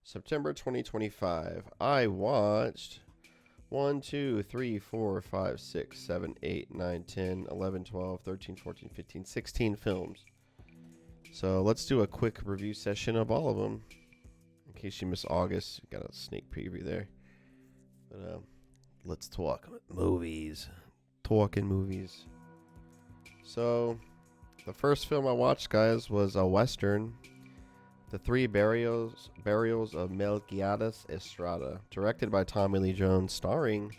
September 2025. I watched 1, 2, 3, 4, 5, 6, 7, 8, 9, 10, 11, 12, 13, 14, 15, 16 films. So let's do a quick review session of all of them. In case you missed August, got a sneak preview there. But let's talk movies. Talking movies. So the first film I watched, guys, was a Western. The Three Burials of Melquiades Estrada, directed by Tommy Lee Jones, starring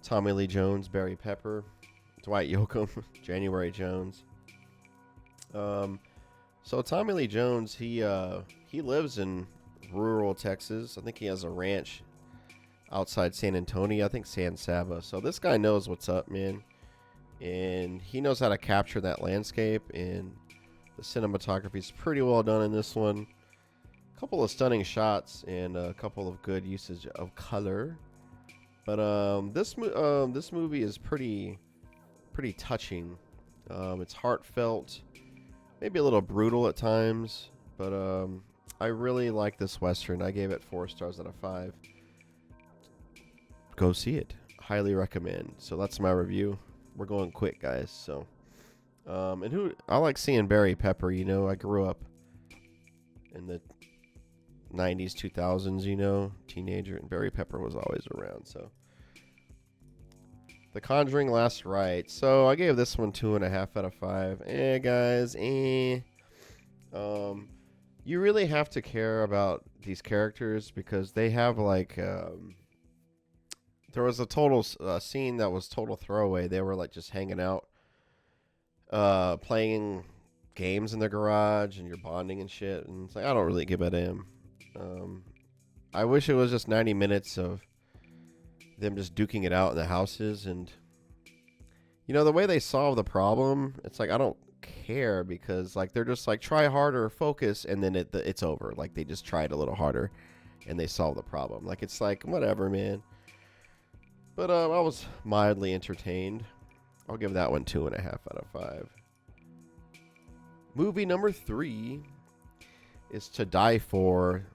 Tommy Lee Jones, Barry Pepper, Dwight Yoakam, January Jones. So Tommy Lee Jones, he lives in rural Texas. I think he has a ranch outside San Antonio. I think San Saba. So this guy knows what's up, man, and he knows how to capture that landscape. And the cinematography is pretty well done in this one. A couple of stunning shots and a couple of good usage of color. But this movie is pretty touching. It's heartfelt, maybe a little brutal at times, but I really like this Western. I gave it 4 stars out of 5. Go see it. Highly recommend. So that's my review. We're going quick, guys. So. And I like seeing Barry Pepper. You know, I grew up in the 90s, 2000s. Teenager, and Barry Pepper was always around. So, The Conjuring: Last Rite. So I gave this one 2.5 out of 5. Guys, you really have to care about these characters because they have like. There was a total scene that was total throwaway. They were like just hanging out. Playing games in their garage and you're bonding and shit, and it's like I don't really give a damn. I wish it was just 90 minutes of them just duking it out in the houses, and the way they solve the problem, it's like I don't care because like they're just like try harder, focus, and then it's over. Like they just tried a little harder and they solve the problem. Like it's like whatever, man. But I was mildly entertained. I'll give that one 2.5 out of 5. Movie number 3 is To Die For.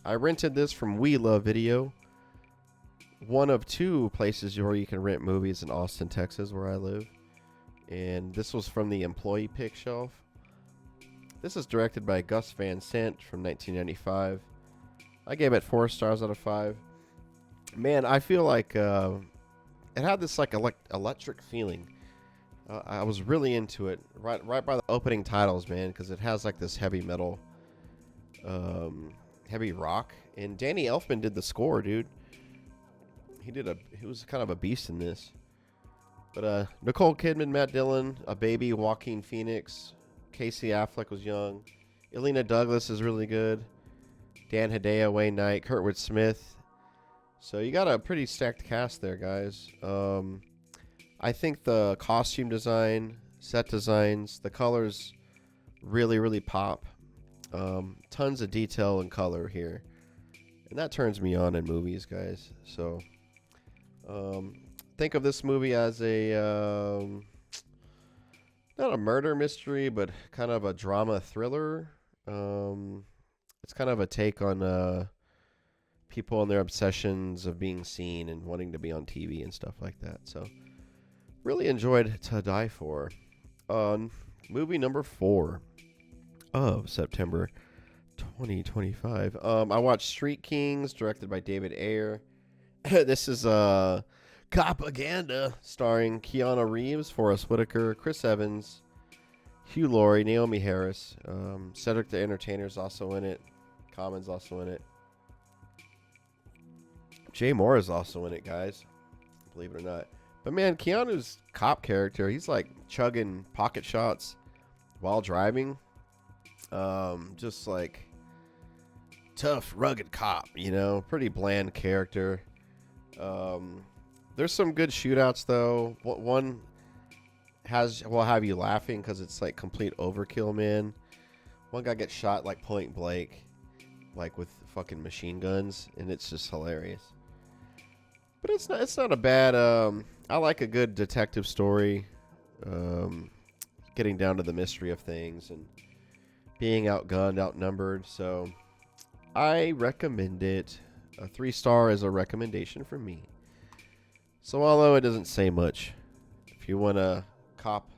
I rented this from We Love Video. One of 2 places where you can rent movies in Austin, Texas, where I live. And this was from the employee pick shelf. This is directed by Gus Van Sant from 1995. I gave it 4 stars out of 5. Man, I feel like it had this like electric feeling. I was really into it right by the opening titles, man, because it has like this heavy metal, heavy rock, and Danny Elfman did the score, dude. He was kind of a beast in this. But Nicole Kidman, Matt Dillon, a baby, Joaquin Phoenix, Casey Affleck was young, Elena Douglas is really good, Dan Hedaya, Wayne Knight, Kurtwood Smith. So you got a pretty stacked cast there, guys. I think the costume design, set designs, the colors really, really pop. Tons of detail and color here. And that turns me on in movies, guys. So think of this movie as not a murder mystery, but kind of a drama thriller. It's kind of a take on people and their obsessions of being seen and wanting to be on TV and stuff like that. So really enjoyed To Die For. Movie number 4 of September 2025. I watched Street Kings, directed by David Ayer. This is Copaganda, starring Keanu Reeves, Forrest Whitaker, Chris Evans, Hugh Laurie, Naomi Harris. Cedric the Entertainer's also in it. Common's also in it. Jay Moore is also in it, guys. Believe it or not. But man, Keanu's cop character, he's like chugging pocket shots while driving. Just like tough, rugged cop, pretty bland character. There's some good shootouts though. One will have you laughing because it's like complete overkill, man. One guy gets shot like point blank, like with fucking machine guns, and it's just hilarious. But it's not a bad. I like a good detective story. Getting down to the mystery of things and being outgunned, outnumbered. So I recommend it. A 3-star is a recommendation from me. So although it doesn't say much, if you want a cop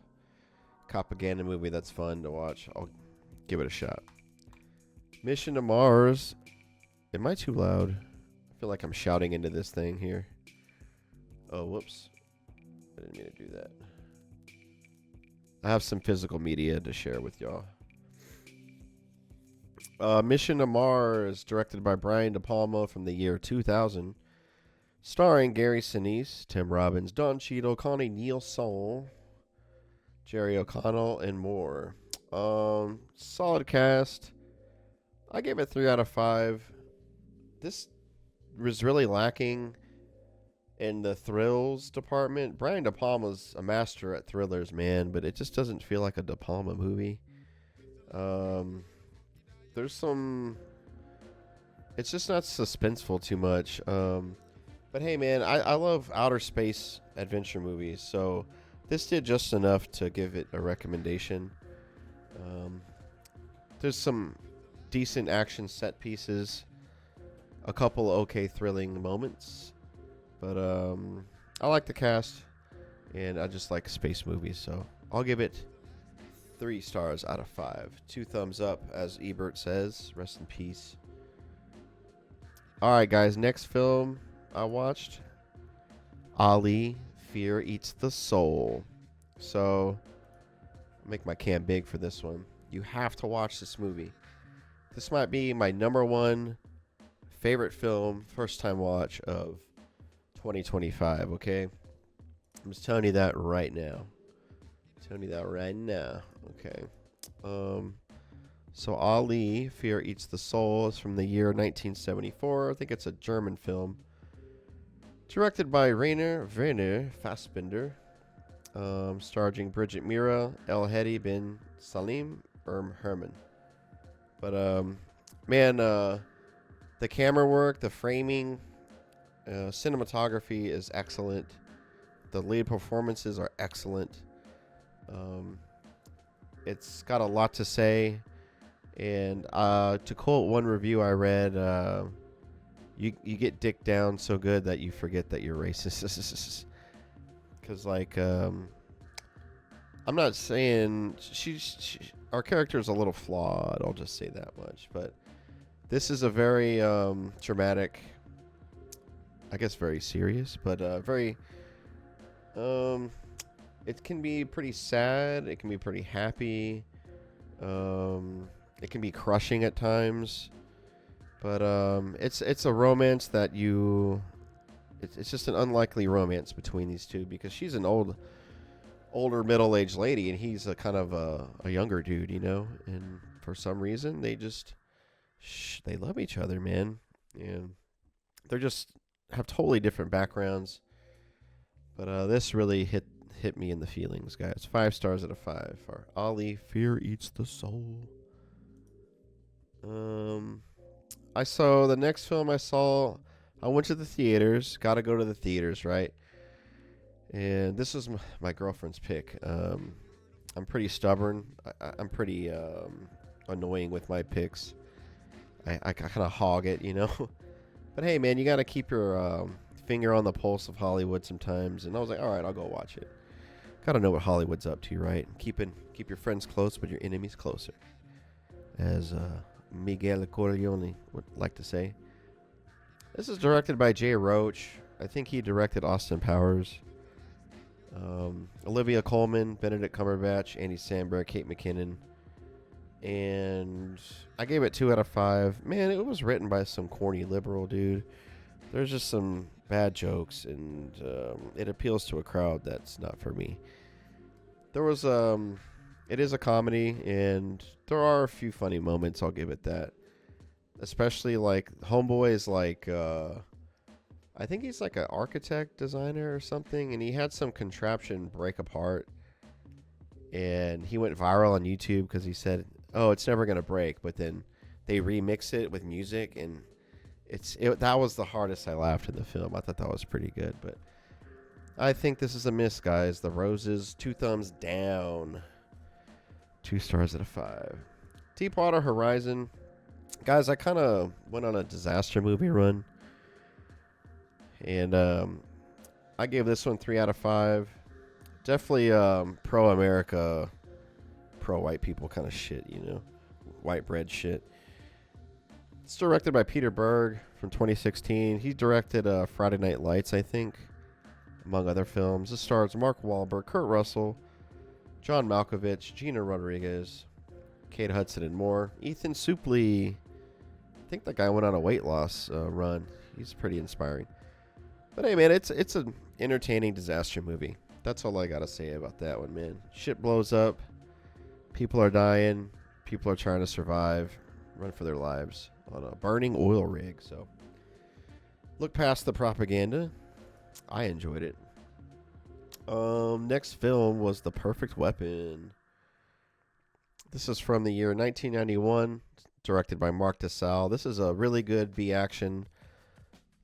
propaganda movie that's fun to watch, I'll give it a shot. Mission to Mars. Am I too loud? I feel like I'm shouting into this thing here. Oh, whoops. I didn't mean to do that. I have some physical media to share with y'all. Mission to Mars, directed by Brian De Palma from the year 2000. Starring Gary Sinise, Tim Robbins, Don Cheadle, Connie Nielsen, Jerry O'Connell, and more. Solid cast. I gave it 3 out of 5. This was really lacking in the thrills department. Brian De Palma's a master at thrillers, man, but it just doesn't feel like a De Palma movie. There's some... It's just not suspenseful too much. But hey, man, I love outer space adventure movies, so this did just enough to give it a recommendation. There's some decent action set pieces, a couple okay thrilling moments, but I like the cast, and I just like space movies, so I'll give it 3 stars out of 5. 2 thumbs up, as Ebert says. Rest in peace. Alright, guys, next film I watched, Ali, Fear Eats the Soul. So, I'll make my cam big for this one. You have to watch this movie. This might be my number 1 favorite film, first time watch of 2025, okay? I'm just telling you that right now. Okay. So Ali, Fear Eats the Soul is from the year 1974. I think it's a German film. Directed by Rainer Werner Fassbinder. Starring Bridget Mira, El Hedi bin Salim, Herman. But, man, the camera work, the framing, cinematography is excellent. The lead performances are excellent. It's got a lot to say. And to quote one review I read, you get dicked down so good that you forget that you're racist. Because, like, I'm not saying... our character is a little flawed, I'll just say that much. But this is a very dramatic... I guess very serious, but very... it can be pretty sad. It can be pretty happy. It can be crushing at times. But it's a romance that you... It's just an unlikely romance between these two, because she's an older middle-aged lady, and he's a kind of a younger dude, you know? And for some reason, they just... they love each other, man. And they're just... have totally different backgrounds. But this really hit me in the feelings, guys. 5 stars out of 5 for Ali, Fear Eats the Soul. I saw the next film I went to the theaters. Gotta go to the theaters, right? And this was my girlfriend's pick. I'm pretty stubborn. I'm pretty annoying with my picks. I kind of hog it, you know? But hey, man, you gotta keep your finger on the pulse of Hollywood sometimes. And I was like, all right, I'll go watch it. Gotta know what Hollywood's up to, right? Keep your friends close, but your enemies closer, as Miguel Corleone would like to say. This is directed by Jay Roach. I think he directed Austin Powers. Olivia Colman, Benedict Cumberbatch, Andy Samberg, Kate McKinnon. And I gave it 2 out of 5. Man, it was written by some corny liberal dude. There's just some bad jokes, and it appeals to a crowd that's not for me. There was it is a comedy, and there are a few funny moments, I'll give it that. Especially, like, Homeboy is like, I think he's like an architect, designer or something, and he had some contraption break apart, and he went viral on YouTube because he said, oh, it's never going to break, but then they remix it with music, and that was the hardest I laughed in the film. I thought that was pretty good, but I think this is a miss, guys. The Roses, 2 thumbs down. 2 stars out of 5. Deepwater Horizon. Guys, I kind of went on a disaster movie run, and I gave this one 3 out of 5. Definitely pro America, pro white people kind of shit, white bread shit. It's directed by Peter Berg from 2016. He directed Friday Night Lights, I think, among other films. This stars Mark Wahlberg, Kurt Russell, John Malkovich, Gina Rodriguez, Kate Hudson, and more. Ethan Suplee. I think that guy went on a weight loss run. He's pretty inspiring. But hey, man, it's an entertaining disaster movie. That's all I gotta say about that one, man. Shit blows up. People are dying. People are trying to survive, run for their lives on a burning oil rig. So look past the propaganda. I enjoyed it. Next film was The Perfect Weapon. This is from the year 1991, directed by Mark DeSalle. This is a really good B-action,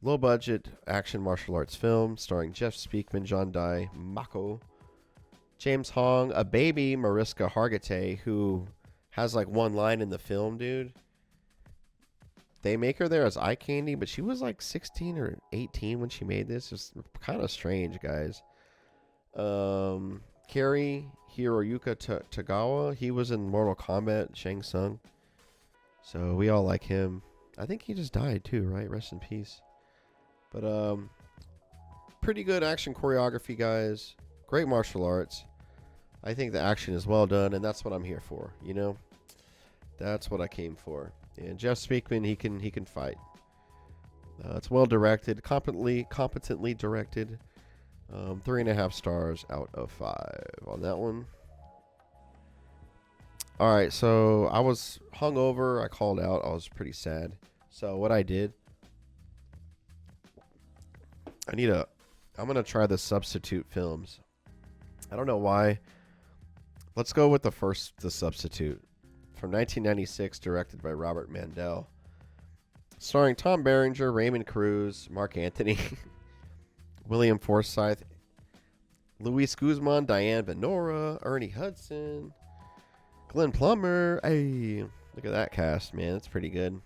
low-budget action martial arts film starring Jeff Speakman, John Dye, Mako, James Hong, a baby Mariska Hargitay, who has like one line in the film, dude. They make her there as eye candy, but she was like 16 or 18 when she made this. It's kind of strange, guys. Kerry Hiroyuka Tagawa, he was in Mortal Kombat, Shang Tsung. So we all like him. I think he just died too, right? Rest in peace. But pretty good action choreography, guys. Great martial arts. I think the action is well done, and that's what I'm here for, That's what I came for. And Jeff Speakman, he can fight. It's well directed, competently directed. 3.5 stars out of 5 on that one. All right, so I was hungover. I called out. I was pretty sad. So what I did, I'm gonna try the substitute films. I don't know why. Let's go with the Substitute. From 1996, directed by Robert Mandel. Starring Tom Berenger, Raymond Cruz, Mark Anthony, William Forsythe, Luis Guzman, Diane Venora, Ernie Hudson, Glenn Plummer. Hey, look at that cast, man. That's pretty good.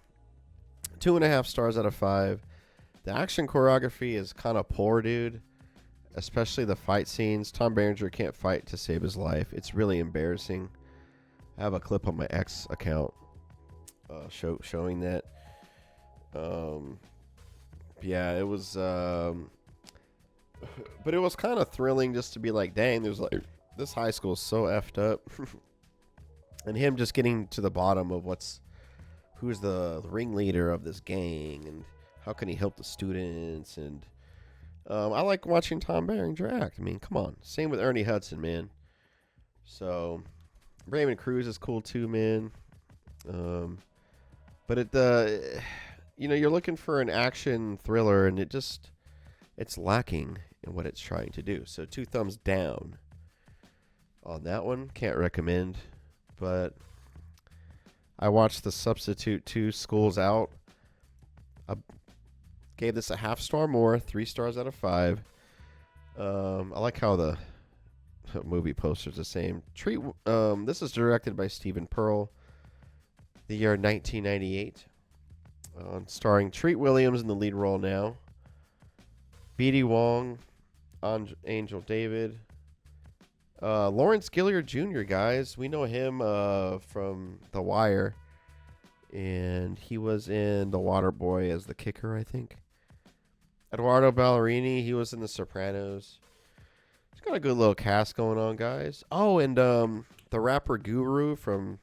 2.5 stars out of 5. The action choreography is kind of poor, dude. Especially the fight scenes. Tom Berenger can't fight to save his life. It's really embarrassing. I have a clip on my X account showing that. Yeah, it was. But it was kind of thrilling just to be like, dang, there's like this high school is so effed up, and him just getting to the bottom of who's the ringleader of this gang and how can he help the students. And I like watching Tom Berenger act. I mean, come on. Same with Ernie Hudson, man. So. Raymond Cruz is cool too, man. But you're looking for an action thriller, and it's lacking in what it's trying to do. So 2 thumbs down on that one. Can't recommend. But I watched The Substitute 2, School's Out. I gave this a 0.5 star more, 3 stars out of 5. I like how the movie poster's the same. This is directed by Stephen Pearl. The year 1998. Starring Treat Williams in the lead role now. B.D. Wong, Angel David. Lawrence Gilliard Jr., guys. We know him from The Wire. And he was in The Waterboy as the kicker, I think. Eduardo Ballerini, he was in The Sopranos. He's got a good little cast going on, guys. Oh, and the rapper Guru from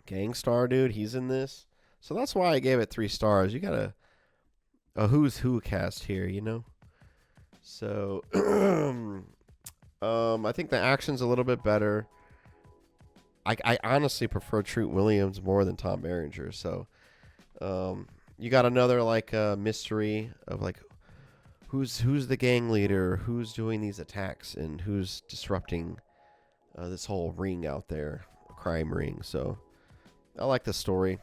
Gangstar, dude, he's in this. So that's why I gave it 3 stars. You got a who's who cast here, So, I think the action's a little bit better. I honestly prefer Treat Williams more than Tom Berenger. So, you got another mystery of who's the gang leader, who's doing these attacks, and who's disrupting this whole ring out there, crime ring. So, I like the story.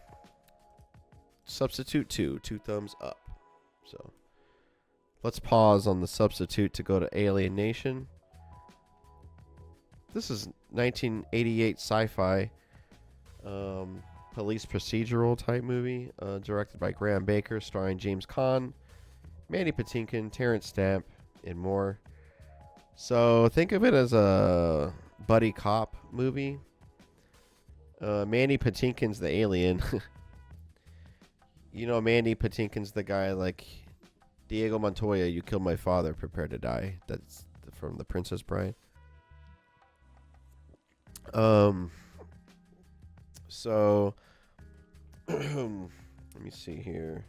Substitute 2 thumbs up. So, let's pause on The Substitute to go to Alien Nation. This is 1988 sci-fi. police procedural type movie, directed by Graham Baker, starring James Caan, Mandy Patinkin, Terrence Stamp, and more. So think of it as a buddy cop movie. Mandy Patinkin's the alien. You know, Mandy Patinkin's the guy like Diego Montoya. You killed my father, prepare to die. That's from The Princess Bride. So let me see here.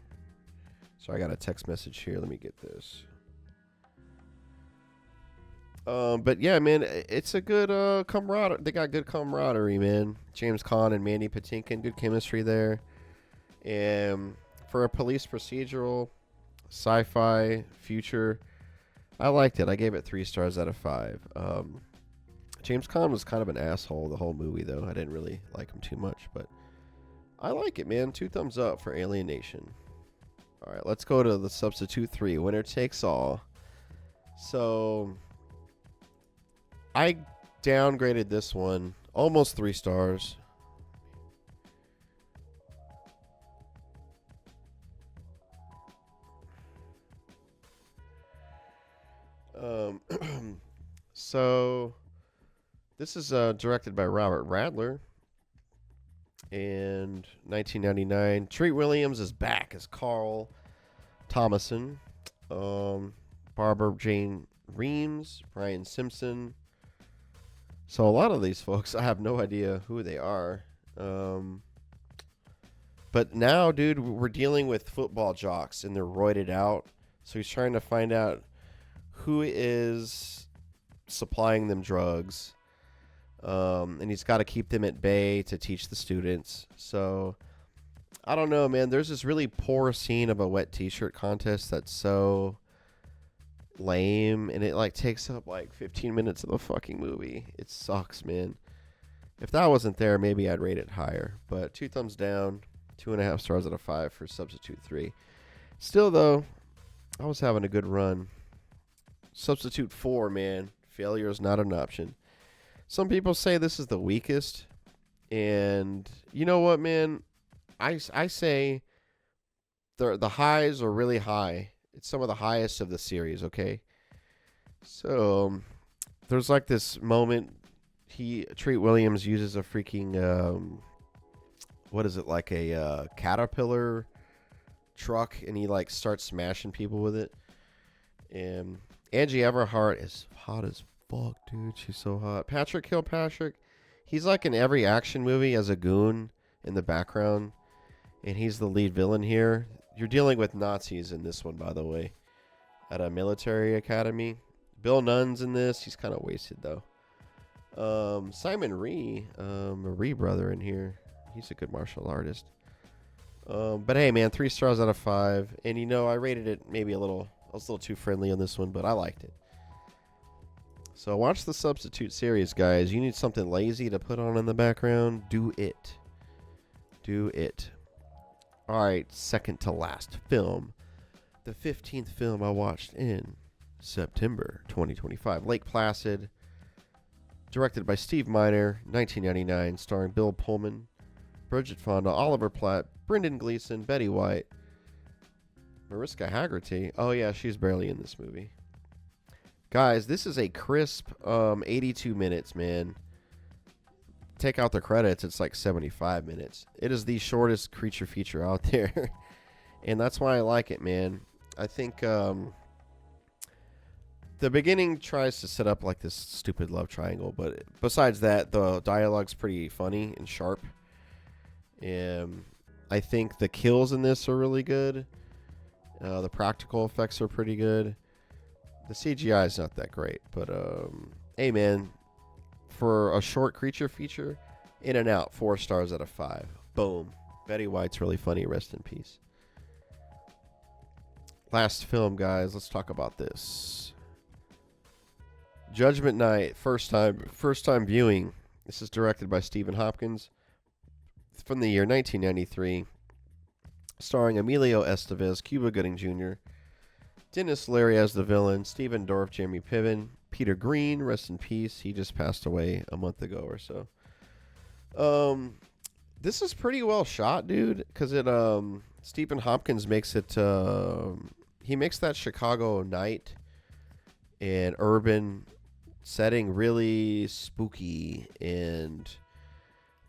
So I got a text message here. Let me get this. But yeah, man, it's a good camaraderie. They got good camaraderie, man. James Caan and Mandy Patinkin, good chemistry there. And for a police procedural, sci-fi, future, I liked it. I gave it 3 stars out of 5. James Caan was kind of an asshole the whole movie, though. I didn't really like him too much, but I like it, man. 2 thumbs up for Alien Nation. All right, let's go to the Substitute 3. Winner takes all. So I downgraded this one almost 3 stars. So this is directed by Robert Radler. And 1999, Treat Williams is back as Carl Thomason. Barbara Jane Reems, Brian Simpson. So a lot of these folks, I have no idea who they are. But now, dude, we're dealing with football jocks, and they're roided out. So he's trying to find out who is supplying them drugs. And he's got to keep them at bay to teach the students. So I don't know, man. There's this really poor scene of a wet t-shirt contest that's so lame, and it like takes up like 15 minutes of the fucking movie. It sucks, man. If that wasn't there, maybe I'd rate it higher. But 2 thumbs down, 2.5 stars out of 5 for Substitute 3. Still, though, I was having a good run. Substitute 4, man. Failure is not an option. Some people say this is the weakest. And you know what, man? I say the highs are really high. It's some of the highest of the series, okay? So there's like this moment. Treat Williams uses a freaking, what is it, like a caterpillar truck, and he like starts smashing people with it. And Angie Everhart is hot as fuck, dude. She's so hot. Patrick Kilpatrick, he's like in every action movie as a goon in the background, and he's the lead villain here. You're dealing with Nazis in this one, by the way, at a military academy. Bill Nunn's in this. He's kind of wasted, though. Simon Rhee, a Rhee brother in here. He's a good martial artist. But hey, man, 3 stars out of 5. And, you know, I rated it maybe I was a little too friendly on this one, but I liked it. So watch the Substitute series, guys. You need something lazy to put on in the background. Do it. Do it. All right, second to last film. The 15th film I watched in September 2025. Lake Placid. Directed by Steve Miner, 1999. Starring Bill Pullman, Bridget Fonda, Oliver Platt, Brendan Gleeson, Betty White, Mariska Hargitay. Oh, yeah, she's barely in this movie. Guys, this is a crisp 82 minutes, man. Take out the credits, it's like 75 minutes. It is the shortest creature feature out there. And that's why I like it, man. I think the beginning tries to set up like this stupid love triangle, but besides that, the dialogue's pretty funny and sharp. I think the kills in this are really good. The practical effects are pretty good. The CGI is not that great, but hey, man, for a short creature feature, in and out, 4 stars out of 5. Boom. Betty White's really funny. Rest in peace. Last film, guys. Let's talk about this. Judgment Night. First time viewing. This is directed by Stephen Hopkins. From the year 1993. Starring Emilio Estevez, Cuba Gooding Jr., Dennis Leary as the villain, Stephen Dorff, Jeremy Piven, Peter Green, rest in peace. He just passed away a month ago or so. This is pretty well shot, dude. Because it Stephen Hopkins makes it. He makes that Chicago night and urban setting really spooky, and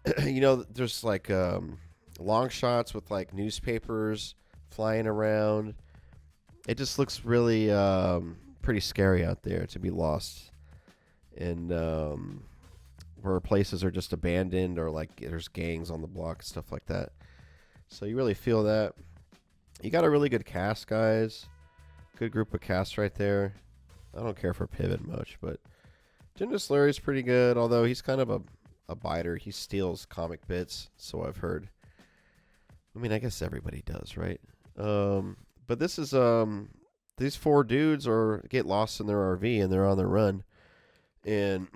there's like long shots with like newspapers flying around. It just looks really pretty scary out there to be lost, and where places are just abandoned or like there's gangs on the block, stuff like that. So you really feel that. You got a really good cast, guys. Good group of cast right there. I don't care for Pivot much, but Ginger Slurry's pretty good, although he's kind of a biter. He steals comic bits, so I've heard. I mean, I guess everybody does, right? But this is these four dudes get lost in their RV and they're on the run. And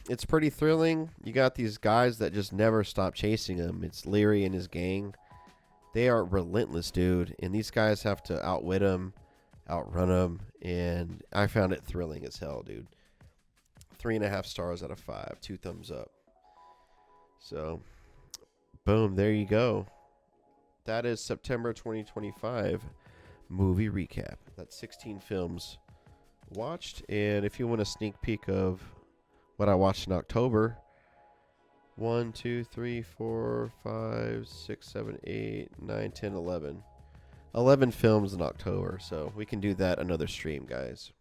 it's pretty thrilling. You got these guys that just never stop chasing them. It's Leary and his gang. They are relentless, dude. And these guys have to outwit them, outrun them. And I found it thrilling as hell, dude. 3.5 stars out of 5. 2 thumbs up. So, boom, there you go. That is September 2025 movie recap. That's 16 films watched. And if you want a sneak peek of what I watched in October, 1, 2, 3, 4, 5, 6, 7, 8, 9, 10, 11. 11 films in October. So we can do that another stream, guys.